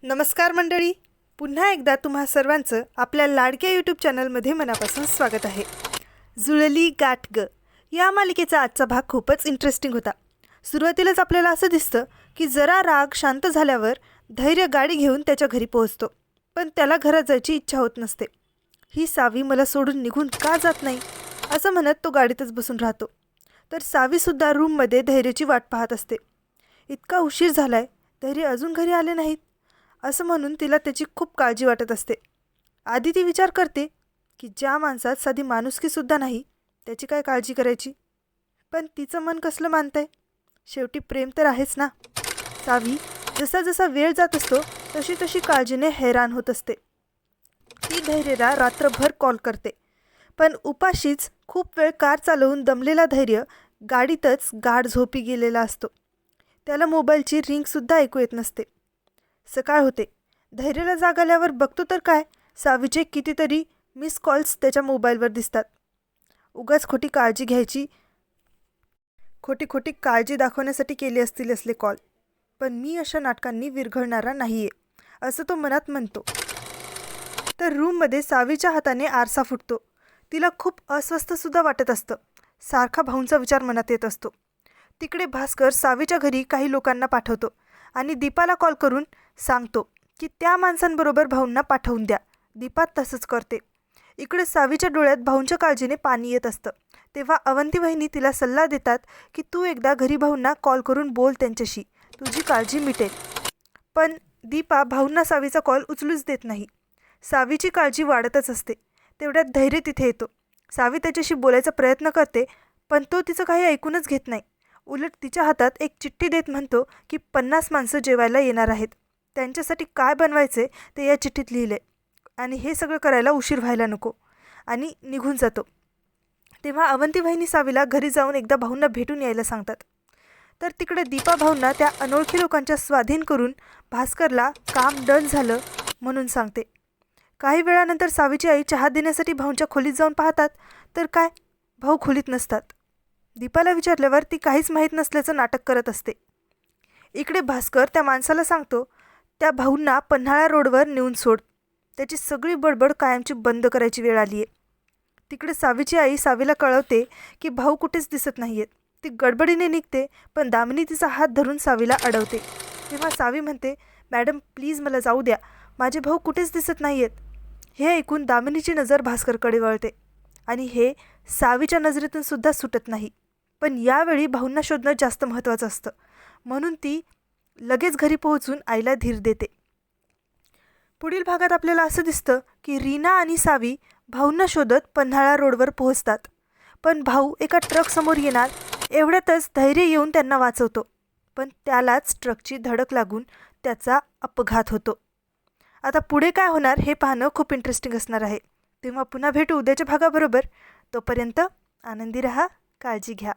नमस्कार मंडळी, पुन्हा एकदा तुम्हा सर्वांचं आपल्या लाडक्या यूट्यूब चॅनलमध्ये मनापासून स्वागत आहे. जुळली गाठ ग या मालिकेचा आजचा भाग खूपच इंटरेस्टिंग होता. सुरुवातीलाच आपल्याला असं दिसतं की जरा राग शांत झाल्यावर धैर्य गाडी घेऊन त्याच्या घरी पोहोचतो, पण त्याला घरात जायची इच्छा होत नसते. ही सावी मला सोडून निघून का जात नाही असं म्हणत तो गाडीतच बसून राहतो. तर सावीसुद्धा रूममध्ये धैर्याची वाट पाहत असते. इतका उशीर झालाय, धैर्य अजून घरी आले नाहीत असं म्हणून तिला त्याची खूप काळजी वाटत असते. आधी ती विचार करते की ज्या माणसात साधी माणुसकीसुद्धा नाही त्याची काय काळजी करायची, पण तिचं मन कसलं मानतंय. शेवटी प्रेम तर आहेच ना. सावी जसा जसा वेळ जात असतो तशी तशी काळजीने हैराण होत असते. ती धैर्यला रात्रभर कॉल करते, पण उपाशीच खूप वेळ कार चालवून दमलेला धैर्य गाडीतच गाढ झोपी गेलेला असतो. त्याला मोबाईलची रिंगसुद्धा ऐकू येत नसते. सकाळ होते. धैर्याला जाग आल्यावर बघतो तर काय, सावीचे कितीतरी मिस कॉल्स त्याच्या मोबाईलवर दिसतात. उगाच खोटी काळजी दाखवण्यासाठी केली असतील असले कॉल, पण मी अशा नाटकांनी विरघळणारा नाहीये असं तो मनात म्हणतो. तर रूममध्ये सावीच्या हाताने आरसा फुटतो. तिला खूप अस्वस्थसुद्धा वाटत असतं. सारखा भाऊंचा विचार मनात येत असतो. तिकडे भास्कर सावीच्या घरी काही लोकांना पाठवतो आणि दीपाला कॉल करून सांगतो की त्या माणसांबरोबर भाऊंना पाठवून द्या. दीपा तसंच करते. इकडे सावीच्या डोळ्यात भाऊंच्या काळजीने पाणी येत असतं. तेव्हा अवंती वहिनी तिला सल्ला देतात की तू एकदा घरी भाऊंना कॉल करून बोल, त्यांच्याशी तुझी काळजी मिटेल. पण दीपा भाऊंना सावीचा कॉल उचलूच देत नाही. सावीची काळजी वाढतच असते. तेवढ्यात धैर्य तिथे येतो. सावी त्याच्याशी बोलायचा प्रयत्न करते, पण तो तिचं काही ऐकूनच घेत नाही. उलट तिच्या हातात एक चिठ्ठी देत म्हणतो की 50 माणसं जेवायला येणार आहेत, त्यांच्यासाठी काय बनवायचे ते या चिठ्ठीत लिहिले आणि हे सगळं करायला उशीर व्हायला नको, आणि निघून जातो. तेव्हा अवंती वहिनी सावीला घरी जाऊन एकदा भाऊंना भेटून यायला सांगतात. तर तिकडे दीपा भाऊंना त्या अनोळखी लोकांच्या स्वाधीन करून भास्करला काम डन झालं म्हणून सांगते. काही वेळानंतर सावीची आई चहा देण्यासाठी भाऊंच्या खोलीत जाऊन पाहतात, तर काय, भाऊ खोलीत नसतात. दीपाला विचारल्यावर ती काहीच माहीत नसल्याचं नाटक करत असते. इकडे भास्कर त्या माणसाला सांगतो, त्या भाऊंना पन्हाळा रोडवर नेऊन सोड, त्याची सगळी बडबड कायमची बंद करायची वेळ आली आहे. तिकडे सावीची आई सावीला कळवते की भाऊ कुठेच दिसत नाही आहेत. ती गडबडीने निघते, पण दामिनी तिचा हात धरून सावीला अडवते. तेव्हा सावी म्हणते, मॅडम प्लीज मला जाऊ द्या, माझे भाऊ कुठेच दिसत नाही आहेत. हे ऐकून दामिनीची नजर भास्करकडे वळते आणि हे सावीच्या नजरेतून सुद्धा सुटत नाही. पण यावेळी भाऊंना शोधणं जास्त महत्त्वाचं असतं, म्हणून ती लगेच घरी पोहोचून आईला धीर देते. पुढील भागात आपल्याला असं दिसतं की रीना आणि सावी भाऊंना शोधत पन्हाळा रोडवर पोहोचतात, पण भाऊ एका ट्रकसमोर येणार एवढ्यातच धैर्य येऊन त्यांना वाचवतो, पण त्यालाच ट्रकची धडक लागून त्याचा अपघात होतो. आता पुढे काय होणार हे पाहणं खूप इंटरेस्टिंग असणार आहे. तेव्हा पुन्हा भेटू उद्याच्या भागाबरोबर. तोपर्यंत आनंदी रहा, काळजी घ्या.